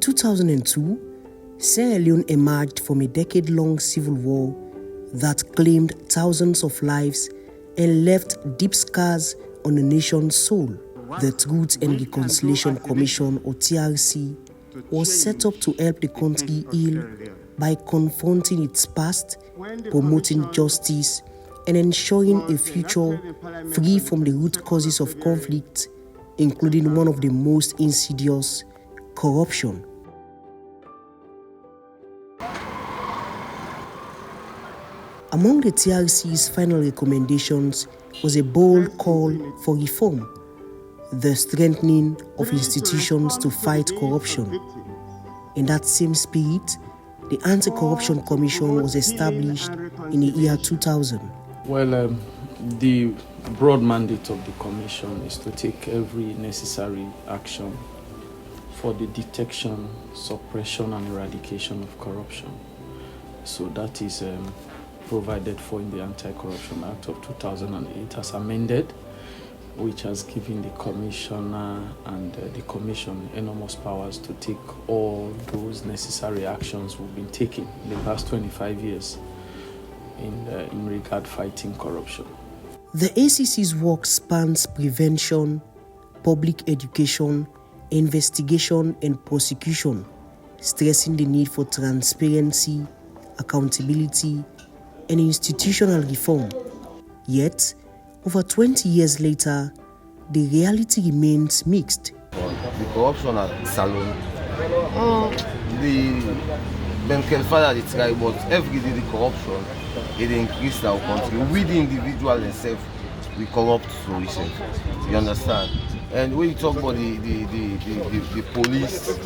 2002, Sierra Leone emerged from a decade-long civil war that claimed thousands of lives and left deep scars on the nation's soul. The Truth and Reconciliation Commission, or TRC, was set up to help the country heal by confronting its past, promoting justice, and ensuring a future free from the root causes of conflict, including one of the most insidious, corruption. Among the TRC's final recommendations was a bold call for reform, the strengthening of institutions to fight corruption. In that same spirit, the Anti-Corruption Commission was established in the year 2000. Well, the broad mandate of the Commission is to take every necessary action for the detection, suppression, and eradication of corruption. So that is provided for in the Anti-Corruption Act of 2008 as amended, which has given the Commissioner and the Commission enormous powers to take all those necessary actions we've been taking in the past 25 years in regard fighting corruption. The ACC's work spans prevention, public education, investigation, and prosecution, stressing the need for transparency, accountability, and institutional reform. Yet, over 20 years later, the reality remains mixed. The corruption at Salone, the Ben Kelfada, the tribe, but every day the corruption, it increased our country. We the individual themselves, we corrupt so ourselves. You understand? And when you talk about the police,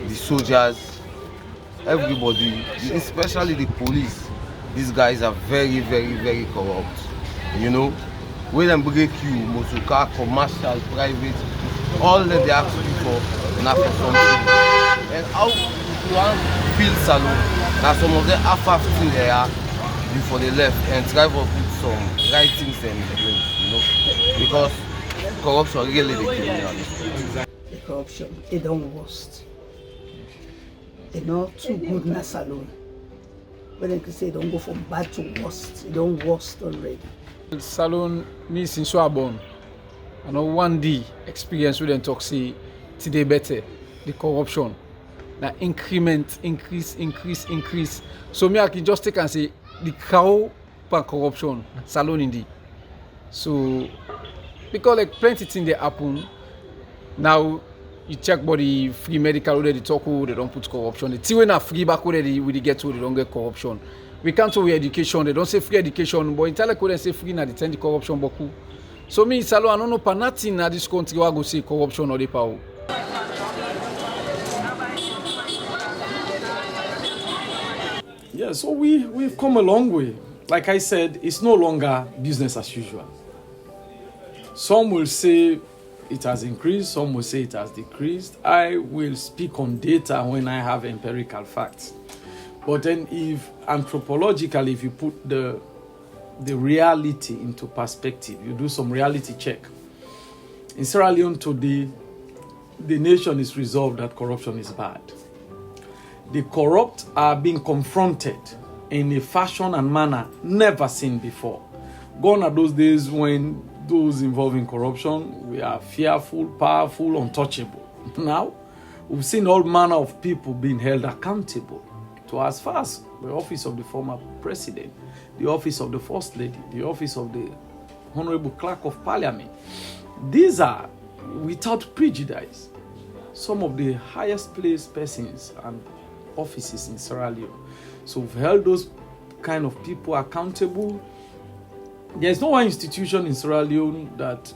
the soldiers, everybody, especially the police, these guys are very, very, very corrupt. You know, when they break you, motor car, commercial, private, all that they ask you for, not for something. And how you want to build Salone, now some of them half thing they are before they left and try to put some right things in the brain, you know, because corruption really the criminal. The corruption, they don't worst. They're not too good in Salone. When they can say don't go from bad to worst, they don't worst already. Salone me since we are born. I know one day experience with them talk say today better. The corruption. Now increment, increase. So me I can just take and say the cow per corruption, Salone indeed. So because like plenty things they happen. Now you check about the free medical where they talk who they don't put corruption. The thing when are free back where they get to they don't get corruption. We can't talk with education, they don't say free education, but in Talek they say free na they tend the corruption boku. So me Salone I don't know for nothing in this country where I go say corruption or the power. Yeah, so we've come a long way. Like I said, it's no longer business as usual. Some will say it has increased, some will say it has decreased. I will speak on data when I have empirical facts. But then if anthropologically, if you put the reality into perspective, you do some reality check. In Sierra Leone today, the nation is resolved that corruption is bad. The corrupt are being confronted in a fashion and manner never seen before. Gone are those days when those involved in corruption, we are fearful, powerful, untouchable. Now, we've seen all manner of people being held accountable to as far as the office of the former president, the office of the first lady, the office of the honorable clerk of parliament. These are, without prejudice, some of the highest placed persons and offices in Sierra Leone. So we've held those kind of people accountable. There's no one institution in Sierra Leone that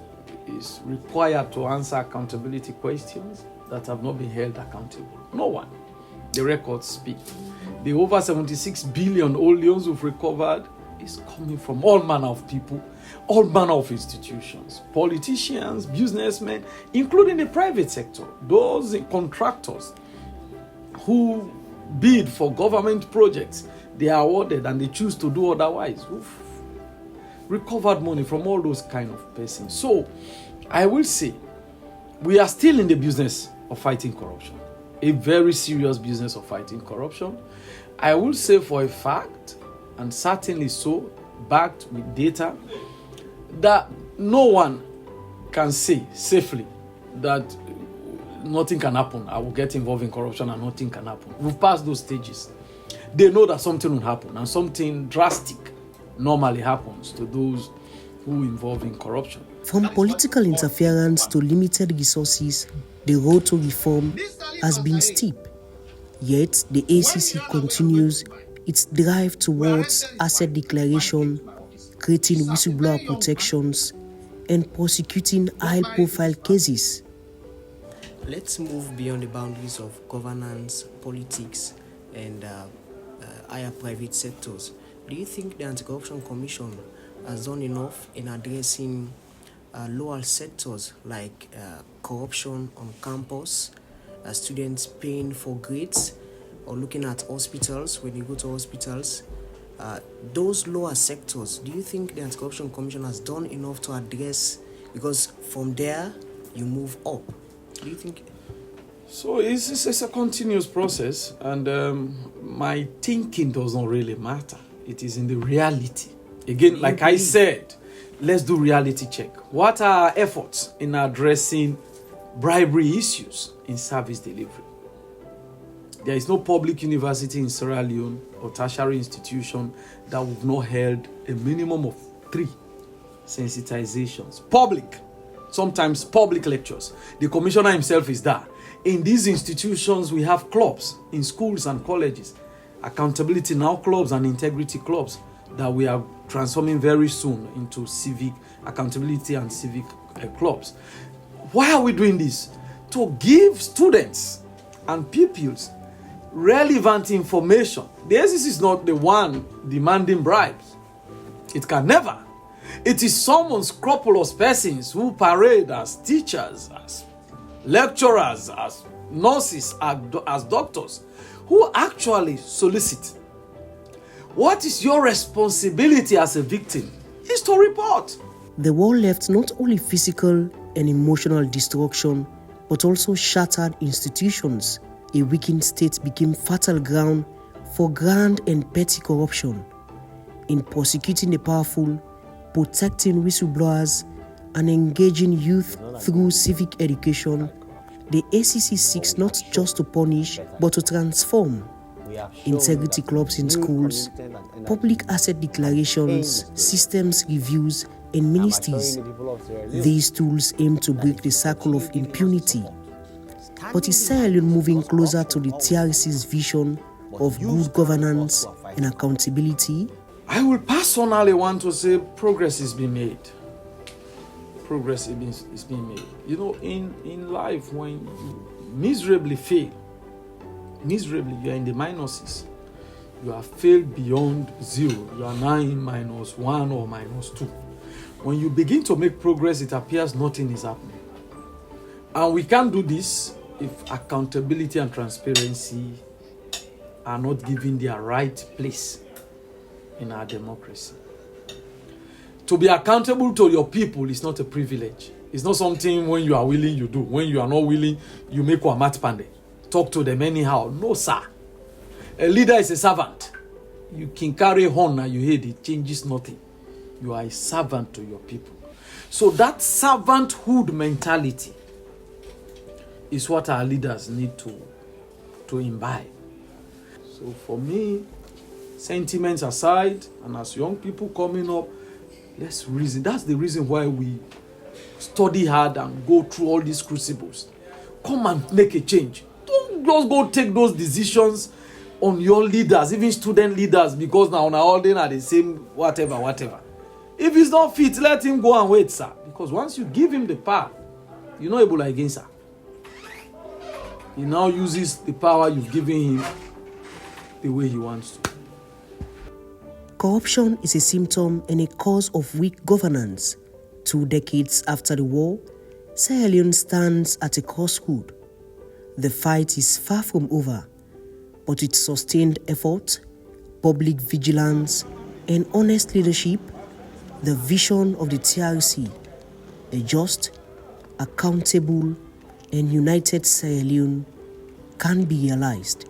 is required to answer accountability questions that have not been held accountable. No one. The records speak. The over 76 billion old loans we've recovered is coming from all manner of people, all manner of institutions, politicians, businessmen, including the private sector, those contractors who bid for government projects, they are awarded and they choose to do otherwise. We've recovered money from all those kind of persons. So I will say we are still in the business of fighting corruption. a very serious business of fighting corruption. I will say for a fact, and certainly so, backed with data, that no one can say safely that nothing can happen. I will get involved in corruption and nothing can happen. We've passed those stages. They know that something will happen, and something drastic normally happens to those who involve in corruption. From political interference to limited resources, the road to reform has been steep. Yet the ACC continues its drive towards asset declaration, creating whistleblower protections, and prosecuting high-profile cases. Let's move beyond the boundaries of governance, politics, and higher private sectors. Do you think the Anti-Corruption Commission has done enough in addressing lower sectors like corruption on campus, students paying for grades, or looking at hospitals when you go to hospitals? Those lower sectors, do you think the Anti-Corruption Commission has done enough to address? Because from there, you move up. Do you think? So it's a continuous process, and my thinking does not really matter. It is in the reality. Again, like I said, let's do reality check. What are our efforts in addressing bribery issues in service delivery? There is no public university in Sierra Leone or tertiary institution that we've not held a minimum of 3 sensitizations. Public, sometimes public lectures. The commissioner himself is there. In these institutions, we have clubs in schools and colleges. Accountability now clubs and integrity clubs that we are transforming very soon into civic accountability and civic clubs. Why are we doing this? To give students and pupils relevant information. The SEC is not the one demanding bribes. It can never. It is some unscrupulous persons who parade as teachers, as lecturers, as nurses, as doctors, who actually solicit. What is your responsibility as a victim? Is to report. The war left not only physical and emotional destruction, but also shattered institutions. A weakened state became fertile ground for grand and petty corruption. In prosecuting the powerful, protecting whistleblowers, and engaging youth through civic education, the ACC seeks not just to punish, but to transform. Integrity clubs in schools, public asset declarations, systems reviews, and ministries. These tools aim to break the cycle of impunity. But is Sierra Leone moving closer to the TRC's vision of good governance and accountability? I will personally want to say progress is being made. Progress is being made. You know, in life, when you miserably fail, you are in the minuses. You have failed beyond 0. You are now in -1 or -2. When you begin to make progress, it appears nothing is happening. And we can't do this if accountability and transparency are not given their right place in our democracy. To be accountable to your people is not a privilege. It's not something when you are willing, you do. When you are not willing, you make a mat pande. Talk to them anyhow. No, sir. A leader is a servant. You can carry horn and you hear it changes nothing. You are a servant to your people. So that servanthood mentality is what our leaders need to imbibe. So for me, sentiments aside, and as young people coming up, let's reason. That's the reason why we study hard and go through all these crucibles. Come and make a change. Don't just go take those decisions on your leaders, even student leaders, because now all they are the same, whatever. If he's not fit, let him go and wait, sir. Because once you give him the power, you're not able against sir. He now uses the power you've given him the way he wants to. Corruption is a symptom and a cause of weak governance. 2 decades after the war, Sierra Leone stands at a crossroad. The fight is far from over, but with sustained effort, public vigilance, and honest leadership, the vision of the TRC, a just, accountable, and united Sierra Leone, can be realized